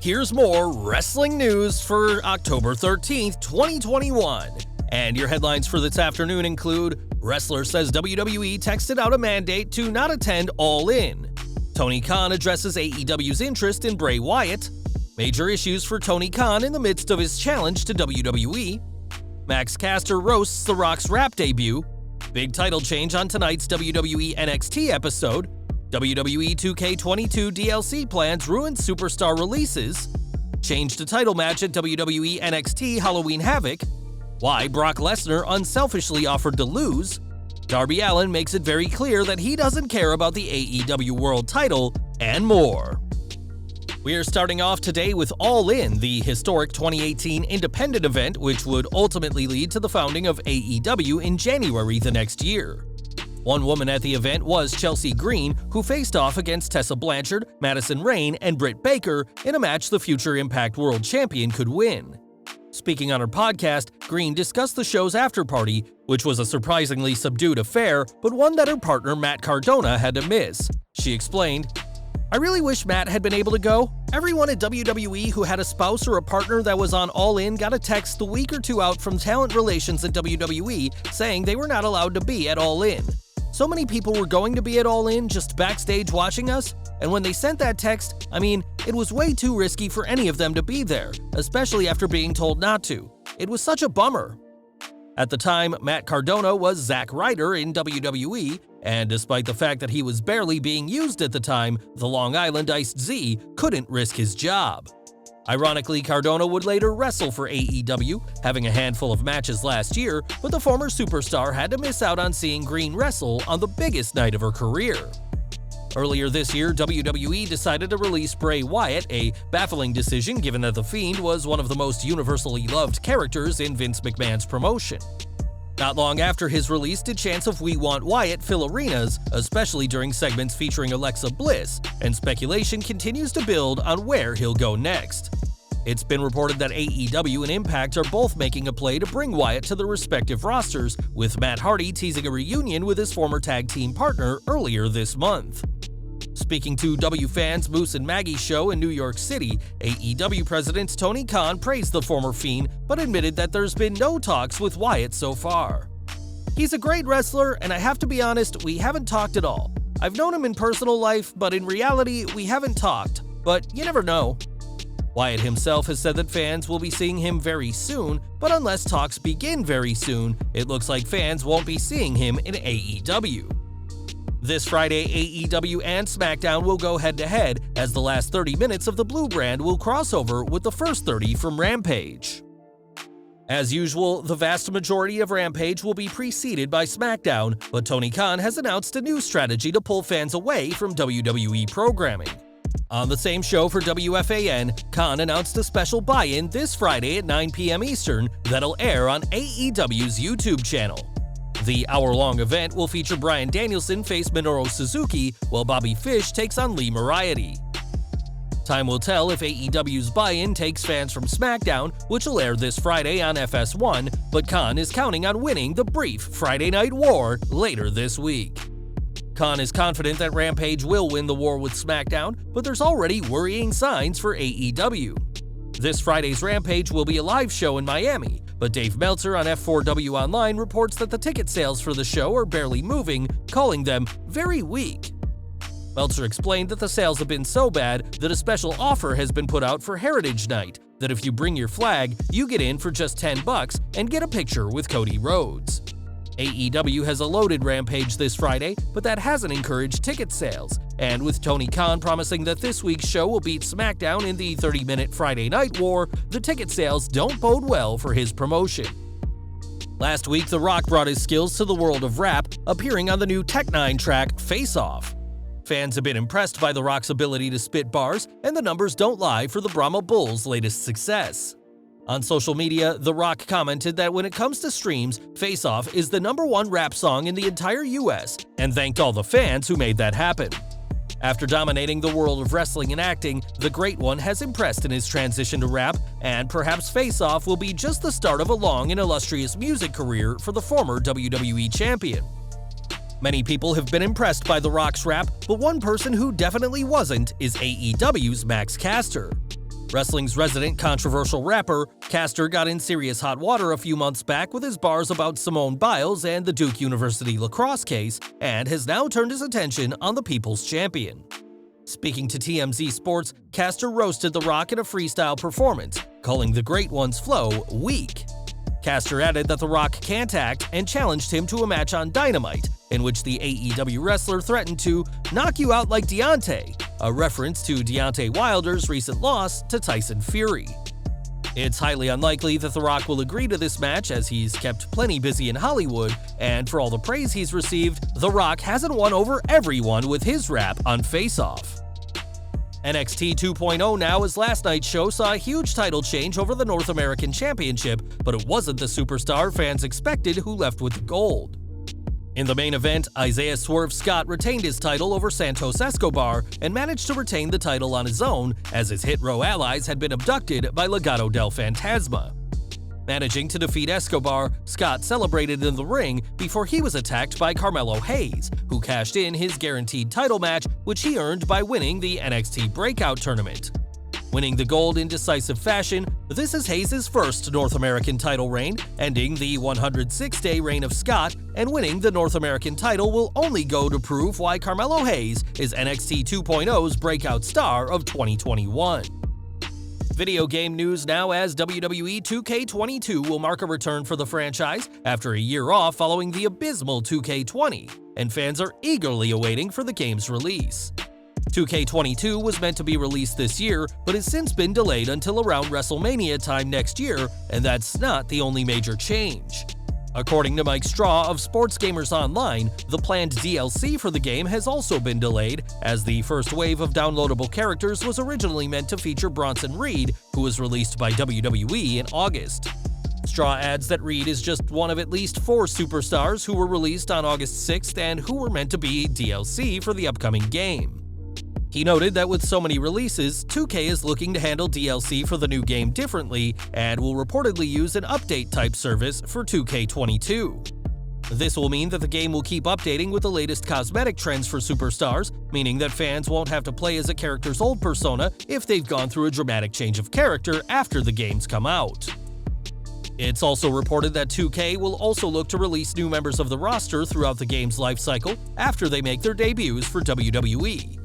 Here's more wrestling news for October 13th, 2021. And your headlines for this afternoon include: wrestler says WWE texted out a mandate to not attend All In. Tony Khan addresses AEW's interest in Bray Wyatt. Major issues for Tony Khan in the midst of his challenge to WWE. Max Caster roasts The Rock's rap debut. Big title change on tonight's WWE NXT episode. WWE 2K22 DLC plans ruin superstar releases. Change to title match at WWE NXT Halloween Havoc. Why Brock Lesnar unselfishly offered to lose. Darby Allin makes it very clear that he doesn't care about the AEW World title, and more. We are starting off today with All In, the historic 2018 independent event which would ultimately lead to the founding of AEW in January the next year. One woman at the event was Chelsea Green, who faced off against Tessa Blanchard, Madison Rayne, and Britt Baker in a match the future Impact World Champion could win. Speaking on her podcast, Green discussed the show's after-party, which was a surprisingly subdued affair, but one that her partner Matt Cardona had to miss. She explained, "I really wish Matt had been able to go. Everyone at WWE who had a spouse or a partner that was on All In got a text the week or two out from talent relations at WWE saying they were not allowed to be at All In. So many people were going to be at All In just backstage watching us, and when they sent that text, it was way too risky for any of them to be there, especially after being told not to. It was such a bummer." At the time, Matt Cardona was Zack Ryder in WWE, and despite the fact that he was barely being used at the time, the Long Island Iced Z couldn't risk his job. Ironically, Cardona would later wrestle for AEW, having a handful of matches last year, but the former superstar had to miss out on seeing Green wrestle on the biggest night of her career. Earlier this year, WWE decided to release Bray Wyatt, a baffling decision given that The Fiend was one of the most universally loved characters in Vince McMahon's promotion. Not long after his release did chants of "We Want Wyatt" fill arenas, especially during segments featuring Alexa Bliss, and speculation continues to build on where he'll go next. It's been reported that AEW and Impact are both making a play to bring Wyatt to their respective rosters, with Matt Hardy teasing a reunion with his former tag team partner earlier this month. Speaking to W Fans Moose and Maggie's show in New York City, AEW President Tony Khan praised the former Fiend, but admitted that there's been no talks with Wyatt so far. "He's a great wrestler, and I have to be honest, we haven't talked at all. I've known him in personal life, but in reality, we haven't talked. But you never know." Wyatt himself has said that fans will be seeing him very soon, but unless talks begin very soon, it looks like fans won't be seeing him in AEW. This Friday, AEW and SmackDown will go head-to-head, as the last 30 minutes of the Blue brand will cross over with the first 30 from Rampage. As usual, the vast majority of Rampage will be preceded by SmackDown, but Tony Khan has announced a new strategy to pull fans away from WWE programming. On the same show for WFAN, Khan announced a special buy-in this Friday at 9 p.m. Eastern that'll air on AEW's YouTube channel. The hour-long event will feature Bryan Danielson face Minoru Suzuki, while Bobby Fish takes on Lee Moriarty. Time will tell if AEW's buy-in takes fans from SmackDown, which will air this Friday on FS1, but Khan is counting on winning the brief Friday Night War later this week. Khan is confident that Rampage will win the war with SmackDown, but there's already worrying signs for AEW. This Friday's Rampage will be a live show in Miami, but Dave Meltzer on F4W Online reports that the ticket sales for the show are barely moving, calling them very weak. Meltzer explained that the sales have been so bad that a special offer has been put out for Heritage Night, that if you bring your flag, you get in for just $10 and get a picture with Cody Rhodes. AEW has a loaded Rampage this Friday, but that hasn't encouraged ticket sales, and with Tony Khan promising that this week's show will beat SmackDown in the 30-minute Friday Night War, the ticket sales don't bode well for his promotion. Last week, The Rock brought his skills to the world of rap, appearing on the new Tech-9 track Face Off. Fans have been impressed by The Rock's ability to spit bars, and the numbers don't lie for the Brahma Bull's latest success. On social media, The Rock commented that when it comes to streams, Face Off is the #1 rap song in the entire US, and thanked all the fans who made that happen. After dominating the world of wrestling and acting, the Great One has impressed in his transition to rap, and perhaps Face Off will be just the start of a long and illustrious music career for the former WWE Champion. Many people have been impressed by The Rock's rap, but one person who definitely wasn't is AEW's Max Caster. Wrestling's resident controversial rapper, Caster got in serious hot water a few months back with his bars about Simone Biles and the Duke University lacrosse case, and has now turned his attention on the People's Champion. Speaking to TMZ Sports, Caster roasted The Rock in a freestyle performance, calling the Great One's flow weak. Caster added that The Rock can't act and challenged him to a match on Dynamite, in which the AEW wrestler threatened to knock you out like Deontay, a reference to Deontay Wilder's recent loss to Tyson Fury. It's highly unlikely that The Rock will agree to this match, as he's kept plenty busy in Hollywood, and for all the praise he's received, The Rock hasn't won over everyone with his rap on Face Off. NXT 2.0 now, as last night's show saw a huge title change over the North American Championship, but it wasn't the superstar fans expected who left with the gold. In the main event, Isaiah Swerve Scott retained his title over Santos Escobar and managed to retain the title on his own, as his Hit Row allies had been abducted by Legado del Fantasma. Managing to defeat Escobar, Scott celebrated in the ring before he was attacked by Carmelo Hayes, who cashed in his guaranteed title match, which he earned by winning the NXT Breakout Tournament. Winning the gold in decisive fashion, this is Hayes' first North American title reign, ending the 106-day reign of Scott, and winning the North American title will only go to prove why Carmelo Hayes is NXT 2.0's breakout star of 2021. Video game news now, as WWE 2K22 will mark a return for the franchise after a year off following the abysmal 2K20, and fans are eagerly awaiting for the game's release. 2K22 was meant to be released this year, but has since been delayed until around WrestleMania time next year, and that's not the only major change. According to Mike Straw of Sports Gamers Online, the planned DLC for the game has also been delayed, as the first wave of downloadable characters was originally meant to feature Bronson Reed, who was released by WWE in August. Straw adds that Reed is just one of at least 4 superstars who were released on August 6th and who were meant to be DLC for the upcoming game. He noted that with so many releases, 2K is looking to handle DLC for the new game differently and will reportedly use an update-type service for 2K22. This will mean that the game will keep updating with the latest cosmetic trends for superstars, meaning that fans won't have to play as a character's old persona if they've gone through a dramatic change of character after the games come out. It's also reported that 2K will also look to release new members of the roster throughout the game's life cycle after they make their debuts for WWE.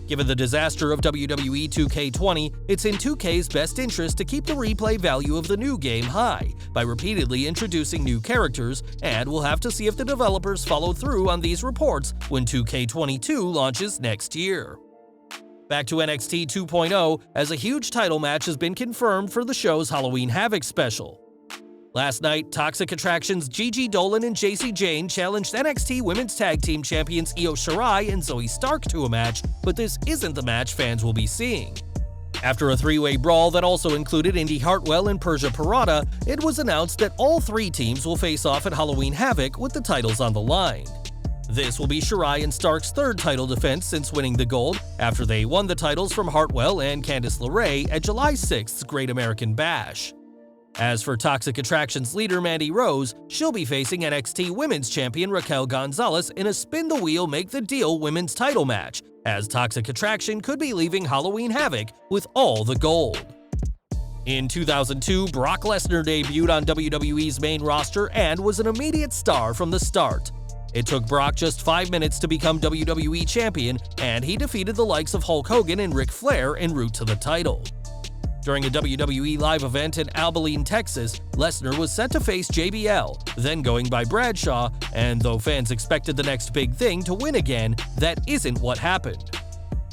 Given the disaster of WWE 2K20, it's in 2K's best interest to keep the replay value of the new game high by repeatedly introducing new characters, and we'll have to see if the developers follow through on these reports when 2K22 launches next year. Back to NXT 2.0, as a huge title match has been confirmed for the show's Halloween Havoc special. Last night, Toxic Attraction's Gigi Dolan and Jacy Jayne challenged NXT Women's Tag Team Champions Io Shirai and Zoe Stark to a match, but this isn't the match fans will be seeing. After a 3-way brawl that also included Indy Hartwell and Persia Pirotta, it was announced that all 3 teams will face off at Halloween Havoc with the titles on the line. This will be Shirai and Stark's 3rd title defense since winning the gold, after they won the titles from Hartwell and Candice LeRae at July 6th's Great American Bash. As for Toxic Attraction's leader Mandy Rose, she'll be facing NXT Women's Champion Raquel Gonzalez in a spin-the-wheel make-the-deal women's title match, as Toxic Attraction could be leaving Halloween Havoc with all the gold. In 2002, Brock Lesnar debuted on WWE's main roster and was an immediate star from the start. It took Brock just 5 minutes to become WWE Champion, and he defeated the likes of Hulk Hogan and Ric Flair en route to the title. During a WWE live event in Abilene, Texas, Lesnar was set to face JBL, then going by Bradshaw, and though fans expected the next big thing to win again, that isn't what happened.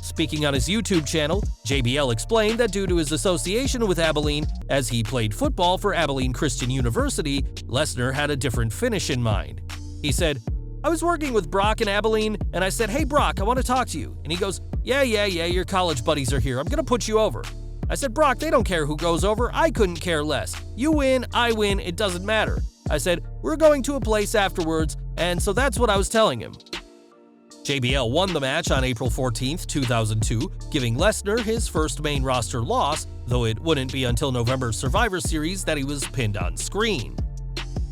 Speaking on his YouTube channel, JBL explained that due to his association with Abilene, as he played football for Abilene Christian University, Lesnar had a different finish in mind. He said, "I was working with Brock in Abilene, and I said, 'Hey Brock, I want to talk to you.' And he goes, 'Yeah, your college buddies are here. I'm gonna put you over.' I said, 'Brock, they don't care who goes over. I couldn't care less. You win, I win, it doesn't matter.' I said, 'We're going to a place afterwards,' and so that's what I was telling him." JBL won the match on April 14th, 2002, giving Lesnar his first main roster loss, though it wouldn't be until November's Survivor Series that he was pinned on screen.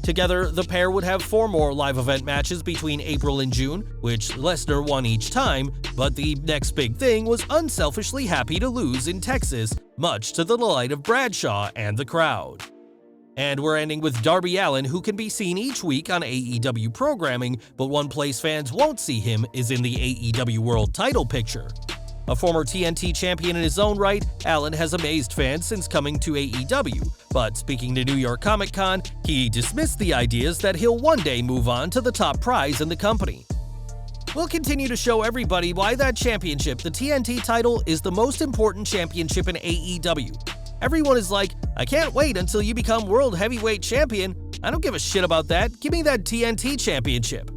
Together, the pair would have 4 more live event matches between April and June, which Lesnar won each time, but the next big thing was unselfishly happy to lose in Texas, much to the delight of Bradshaw and the crowd. And we're ending with Darby Allin, who can be seen each week on AEW programming, but one place fans won't see him is in the AEW World title picture. A former TNT champion in his own right, Allin has amazed fans since coming to AEW, but speaking to New York Comic Con, he dismissed the ideas that he'll one day move on to the top prize in the company. We'll continue to show everybody why that championship, the TNT title, is the most important championship in AEW. Everyone is like, I can't wait until you become World Heavyweight Champion. I don't give a shit about that. Give me that TNT championship.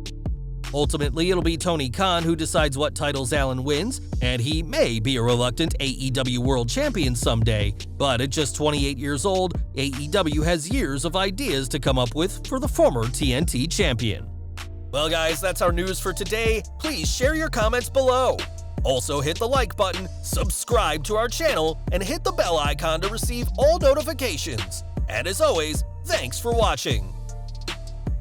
Ultimately, it'll be Tony Khan who decides what titles Allin wins, and he may be a reluctant AEW World Champion someday, but at just 28 years old, AEW has years of ideas to come up with for the former TNT champion. Well guys, that's our news for today. Please share your comments below. Also hit the like button, subscribe to our channel, and hit the bell icon to receive all notifications. And as always, thanks for watching.